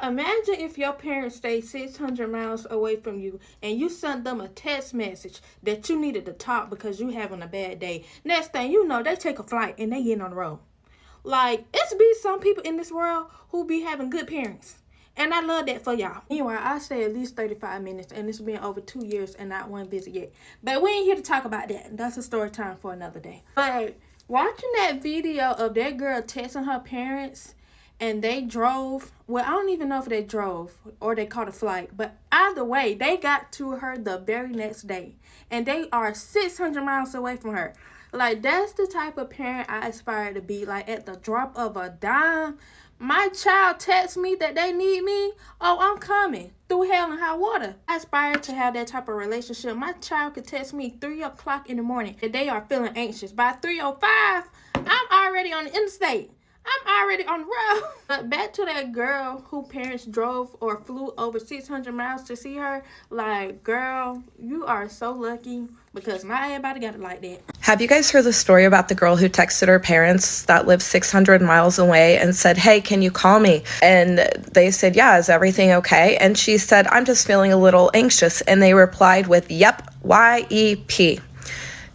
imagine if your parents stayed 600 miles away from you and you sent them a text message that you needed to talk because you having a bad day. Next thing you know, they take a flight and they get on the road. Like, it's be some people in this world who be having good parents. And I love that for y'all. Anyway, I say at least 35 minutes, and it's been over 2 years and not one visit yet. But we ain't here to talk about that. That's a story time for another day. But watching that video of that girl texting her parents, and they drove, well, I don't even know if they drove or they caught a flight, but either way, they got to her the very next day. And they are 600 miles away from her. Like, that's the type of parent I aspire to be. Like, at the drop of a dime, my child texts me that they need me. Oh, I'm coming through hell and high water. I aspire to have that type of relationship. My child could text me 3 o'clock in the morning and they are feeling anxious. By 3:05, I'm already on the interstate. I'm already on the road. But back to that girl who parents drove or flew over 600 miles to see her. Like, girl, you are so lucky because not everybody got it like that. Have you guys heard the story about the girl who texted her parents that live 600 miles away and said, hey, can you call me? And they said, yeah, is everything okay? And she said, I'm just feeling a little anxious. And they replied with, yep, YEP.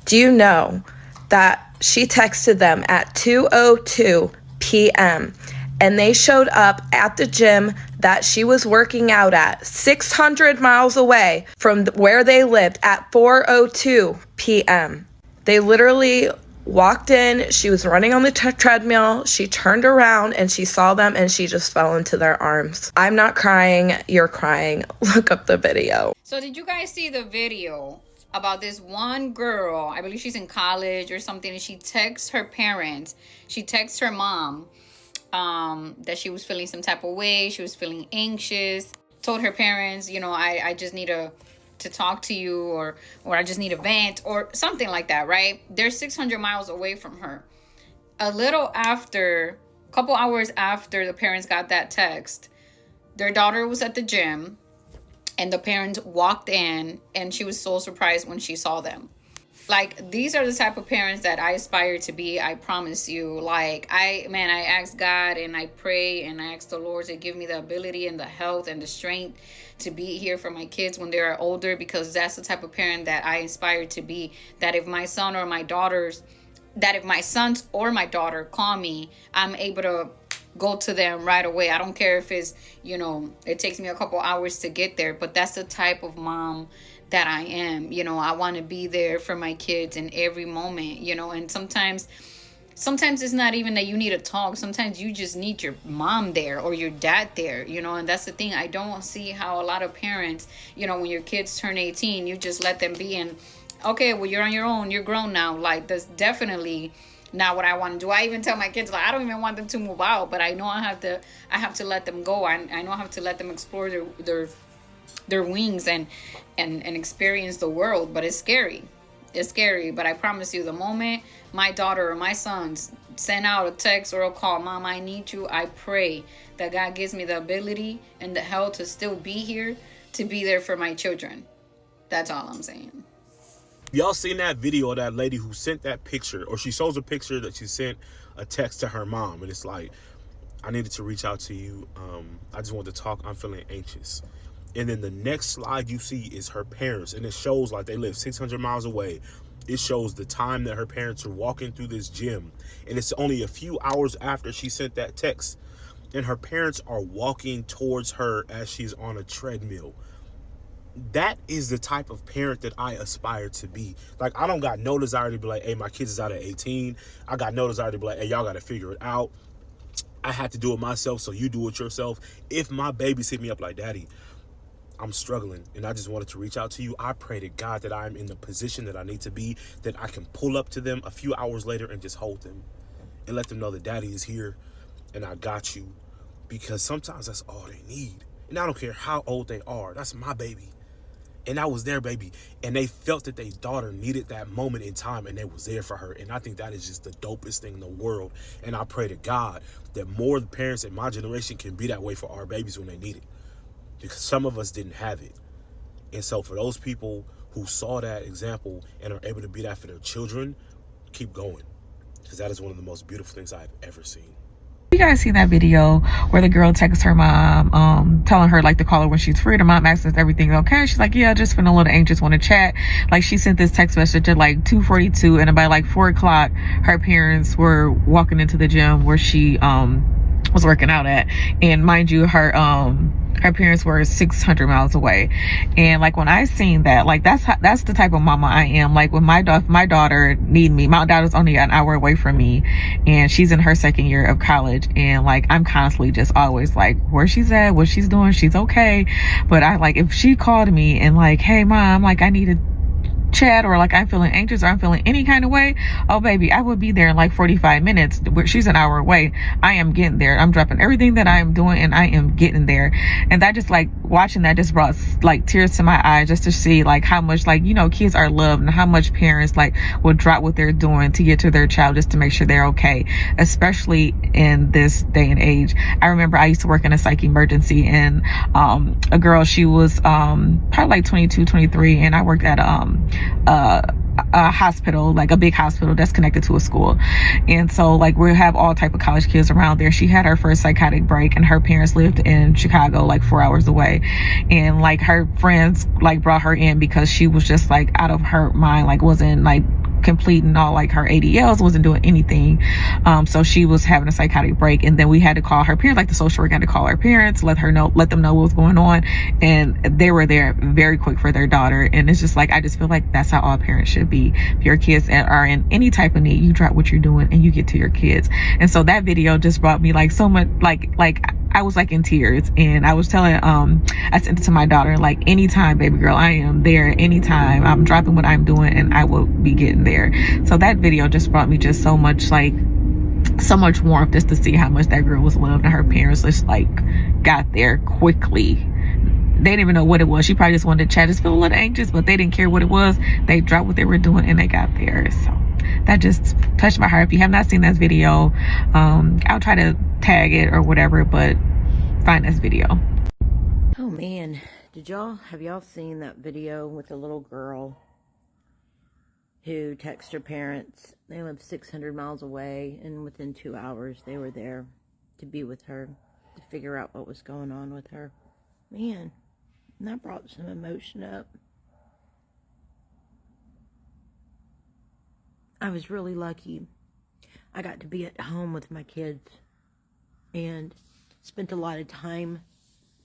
Do you know that she texted them at 2:02 p.m. and they showed up at the gym that she was working out at 600 miles away from where they lived at 4:02 p.m. They literally walked in, she was running on the treadmill, she turned around and she saw them and she just fell into their arms. I'm not crying, you're crying. Look up the video. So did you guys see the video about this one girl? I believe she's in college or something, and she texts her parents, she texts her mom that she was feeling some type of way, she was feeling anxious, told her parents, you know, I just need to talk to you, or I just need a vent or something like that, right? They're 600 miles away from her. A couple hours after the parents got that text, their daughter was at the gym and the parents walked in and she was so surprised when she saw them. Like, these are the type of parents that I aspire to be. I promise you. Like, I ask God and I pray and I ask the Lord to give me the ability and the health and the strength to be here for my kids when they are older, because that's the type of parent that I aspire to be. That if my son or my daughters, that if my sons or my daughter call me, I'm able to go to them right away. I don't care if it's, you know, it takes me a couple hours to get there, but that's the type of mom that I am. You know, I want to be there for my kids in every moment, you know. And sometimes it's not even that you need to talk. Sometimes you just need your mom there or your dad there, you know. And that's the thing. I don't see how a lot of parents, you know, when your kids turn 18, you just let them be and, okay, well, you're on your own, you're grown now. Like, that's definitely not what I want to do. I even tell my kids, like, I don't even want them to move out, but I know I have to let them go. I know I have to let them explore their wings and experience the world. But it's scary. It's scary. But I promise you, the moment my daughter or my sons send out a text or a call, Mom, I need you, I pray that God gives me the ability and the health to still be here, to be there for my children. That's all I'm saying. Y'all seen that video of that lady who sent that picture, or she shows a picture that she sent a text to her mom, and it's like, I needed to reach out to you. I just want to talk. I'm feeling anxious. And then the next slide you see is her parents, and it shows like they live 600 miles away. It shows the time that her parents are walking through this gym, and it's only a few hours after she sent that text, and her parents are walking towards her as she's on a treadmill. That is the type of parent that I aspire to be. Like, I don't got no desire to be like, hey, my kids is out at 18. I got no desire to be like, hey, y'all got to figure it out. I had to do it myself, so you do it yourself. If my babies hit me up like, Daddy, I'm struggling and I just wanted to reach out to you, I pray to God that I'm in the position that I need to be, that I can pull up to them a few hours later and just hold them and let them know that Daddy is here and I got you. Because sometimes that's all they need. And I don't care how old they are. That's my baby. And that was their baby. And they felt that their daughter needed that moment in time, and they was there for her. And I think that is just the dopest thing in the world. And I pray to God that more of the parents in my generation can be that way for our babies when they need it. Because some of us didn't have it. And so for those people who saw that example and are able to be that for their children, keep going. Because that is one of the most beautiful things I've ever seen. guys seen that video where the girl texts her mom, telling her like to call her when she's free? The mom asks if everything's okay. She's like, yeah, just feeling a little anxious, want to chat. Like, she sent this text message at like 2:42, and by like 4 o'clock, her parents were walking into the gym where she was working out at. And mind you, her parents were 600 miles away. And like, when I seen that, like, that's the type of mama I am. Like, when my daughter need me, my daughter's only an hour away from me, and she's in her second year of college, and like, I'm constantly just always like, where she's at, what she's doing, she's okay. But I, like, if she called me and like, hey mom, like, I need to chat, or like I'm feeling anxious, or I'm feeling any kind of way, oh baby, I would be there in like 45 minutes. She's an hour away. I am getting there. I'm dropping everything that I am doing, and I am getting there. And that just, like, watching that just brought like tears to my eyes, just to see like how much, like, you know, kids are loved, and how much parents like will drop what they're doing to get to their child just to make sure they're okay, especially in this day and age. I remember I used to work in a psych emergency, and a girl, she was probably like 22, 23, and I worked at a hospital, like a big hospital that's connected to a school. And so like, we have all type of college kids around there. She had her first psychotic break, and her parents lived in Chicago, like 4 hours away. And like, her friends like brought her in because she was just like out of her mind, like wasn't like completing all like her ADLs, wasn't doing anything. So she was having a psychotic break, and then we had to call her parents, like the social worker had to call her parents, let them know what was going on, and they were there very quick for their daughter. And it's just like, I just feel like that's how all parents should be. If your kids are in any type of need, you drop what you're doing and you get to your kids. And so that video just brought me like so much, like I was like in tears, and I was telling, I sent it to my daughter, like, anytime, baby girl, I am there. Anytime, I'm dropping what I'm doing, and I will be getting there. So that video just brought me just so much, like, so much warmth, just to see how much that girl was loved, and her parents just like got there quickly. They didn't even know what it was. She probably just wanted to chat, just feel a little anxious, but they didn't care what it was. They dropped what they were doing, and they got there. So that just touched my heart. If you have not seen that video, I'll try to tag it or whatever, but find this video. Oh man, have y'all seen that video with the little girl who texted her parents? They live 600 miles away, and within 2 hours they were there to be with her, to figure out what was going on with her. Man, that brought some emotion up. I was really lucky. I got to be at home with my kids and spent a lot of time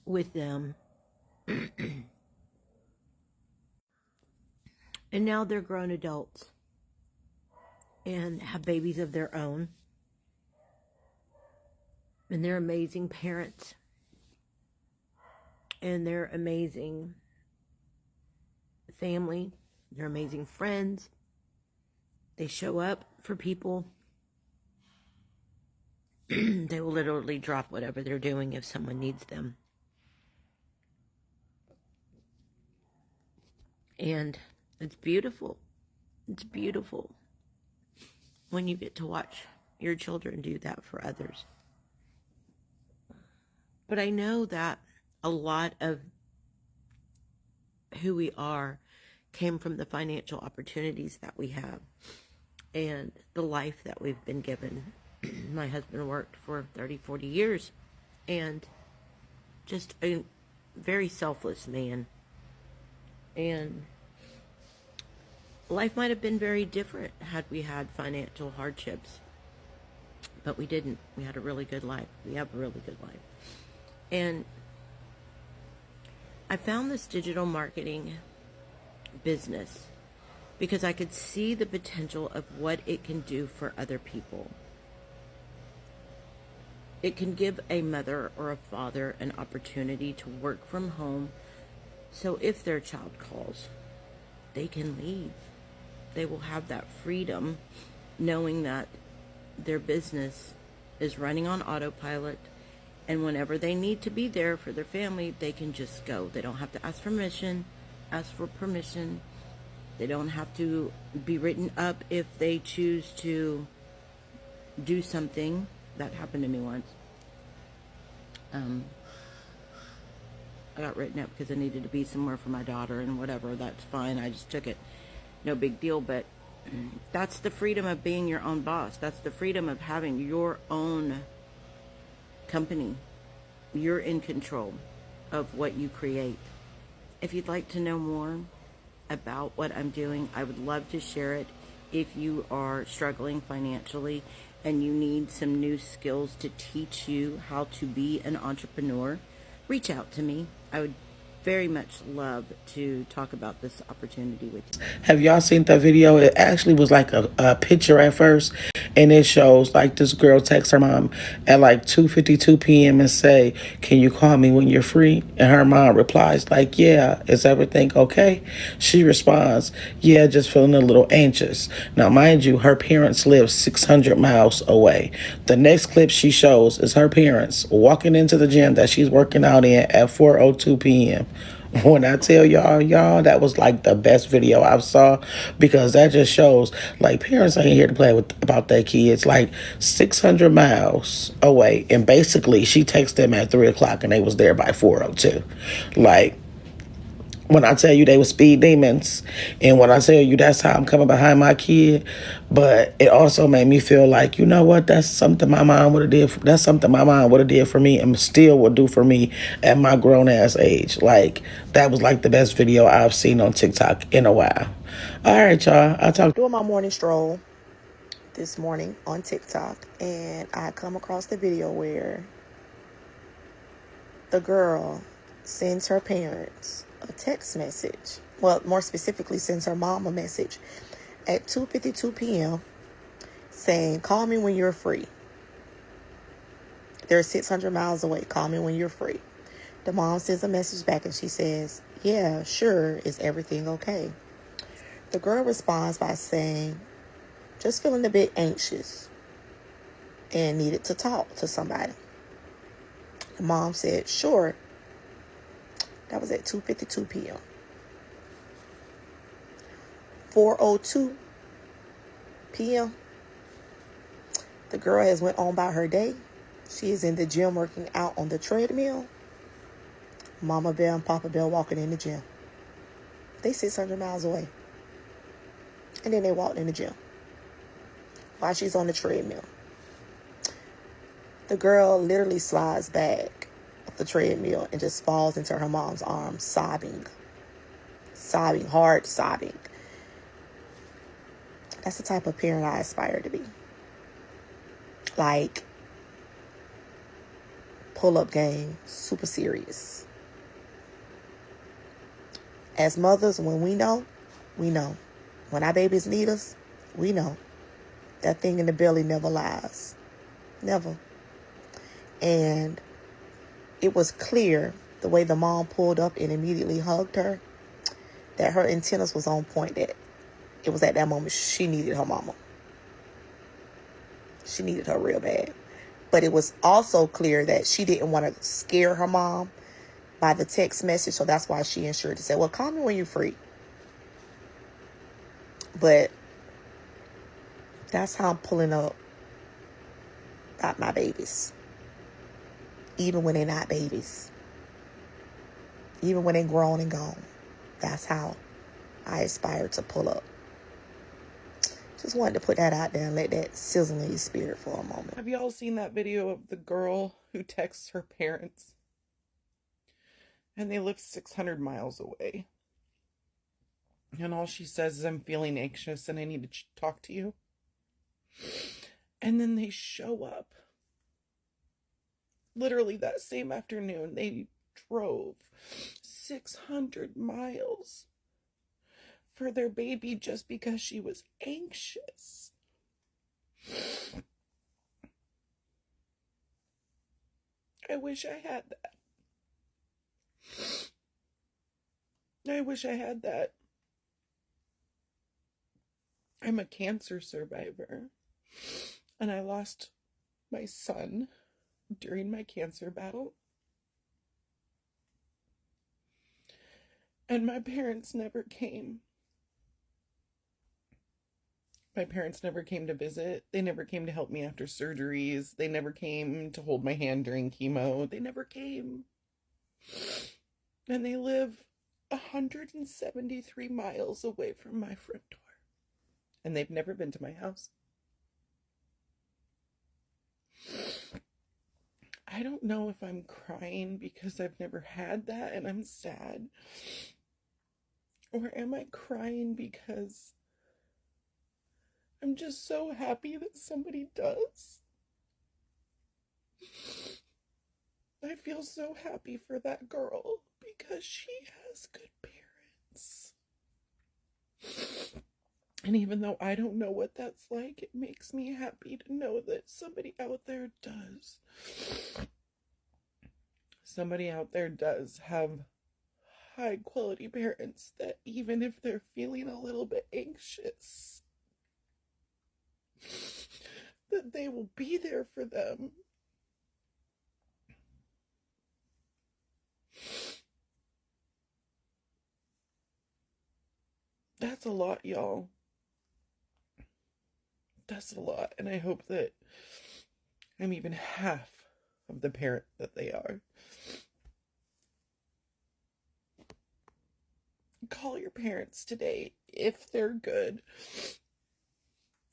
with them. And now they're grown adults and have babies of their own. And they're amazing parents. And they're amazing family. They're amazing friends. They show up for people. They will literally drop whatever they're doing if someone needs them. And it's beautiful. It's beautiful when you get to watch your children do that for others. But I know that a lot of who we are came from the financial opportunities that we have and the life that we've been given. My husband worked for 30, 40 years, and just a very selfless man. And life might have been very different had we had financial hardships, but we didn't. We had a really good life. We have a really good life. And I found this digital marketing business because I could see the potential of what it can do for other people. It can give a mother or a father an opportunity to work from home, so if their child calls, they can leave. They will have that freedom, knowing that their business is running on autopilot, and whenever they need to be there for their family, they can just go. They don't have to ask for permission. They don't have to be written up if they choose to do something. That happened to me once. I got written up because I needed to be somewhere for my daughter, and whatever, that's fine. I just took it. No big deal. But that's the freedom of being your own boss. That's the freedom of having your own company. You're in control of what you create. If you'd like to know more about what I'm doing, I would love to share it. If you are struggling financially and you need some new skills to teach you how to be an entrepreneur, reach out to me. I would very much love to talk about this opportunity with you. Have y'all seen that video? It actually was like a picture at first, and it shows like this girl texts her mom at like 2:52 p.m. and say, "Can you call me when you're free?" And her mom replies like, "Yeah, is everything okay?" She responds, "Yeah, just feeling a little anxious." Now, mind you, her parents live 600 miles away. The next clip she shows is her parents walking into the gym that she's working out in at 4:02 p.m. When I tell y'all, that was like the best video I've saw, because that just shows like parents ain't here to play with about their kids. Like 600 miles away, and basically she texted them at 3 o'clock and they was there by 4:02. Like, when I tell you they were speed demons, and when I tell you that's how I'm coming behind my kid, but it also made me feel like, you know what, that's something my mom would have did. That's something my mom would have did for me, and still would do for me at my grown ass age. Like, that was like the best video I've seen on TikTok in a while. All right, y'all. I'll talk. Doing my morning stroll this morning on TikTok, and I come across the video where the girl sends her parents a text message. Well, more specifically, sends her mom a message at 2:52 p.m. saying, "Call me when you're free. They're 600 miles away. Call me when you're free." The mom sends a message back and she says, "Yeah, sure. Is everything okay?" The girl responds by saying, "Just feeling a bit anxious and needed to talk to somebody." The mom said, "Sure." That was at 2:52 p.m. 4:02 p.m. The girl has went on by her day. She is in the gym working out on the treadmill. Mama Bear and Papa Bear walking in the gym. They 600 miles away. And then they walked in the gym while she's on the treadmill. The girl literally slides back off the treadmill and just falls into her mom's arms, sobbing. Sobbing, hard sobbing. That's the type of parent I aspire to be. Like, pull-up game, super serious. As mothers, when we know, we know. When our babies need us, we know. That thing in the belly never lies. Never. And it was clear, the way the mom pulled up and immediately hugged her, that her antennas was on point, that it was at that moment she needed her mama. She needed her real bad. But it was also clear that she didn't want to scare her mom by the text message, so that's why she ensured to say, "Well, call me when you're free." But that's how I'm pulling up about my babies. Even when they're not babies. Even when they're grown and gone. That's how I aspire to pull up. Just wanted to put that out there and let that sizzle in your spirit for a moment. Have y'all seen that video of the girl who texts her parents? And they live 600 miles away. And all she says is, "I'm feeling anxious and I need to talk to you." And then they show up. Literally that same afternoon, they drove 600 miles for their baby just because she was anxious. I wish I had that. I wish I had that. I'm a cancer survivor, and I lost my son during my cancer battle. And my parents never came. My parents never came to visit. They never came to help me after surgeries. They never came to hold my hand during chemo. They never came. And they live 173 miles away from my front door. And they've never been to my house. I don't know if I'm crying because I've never had that and I'm sad. Or am I crying because I'm just so happy that somebody does? I feel so happy for that girl because she has good parents. And even though I don't know what that's like, it makes me happy to know that somebody out there does. Somebody out there does have high quality parents that even if they're feeling a little bit anxious, that they will be there for them. That's a lot, y'all. That's a lot, and I hope that I'm even half of the parent that they are. Call your parents today if they're good.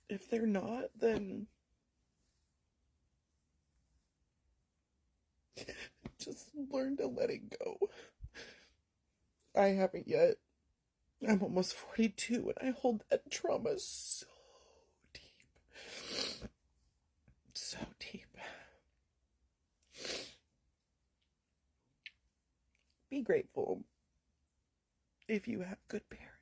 If they're not, then just learn to let it go. I haven't yet. I'm almost 42 and I hold that trauma so deep. So deep. Be grateful if you have good parents.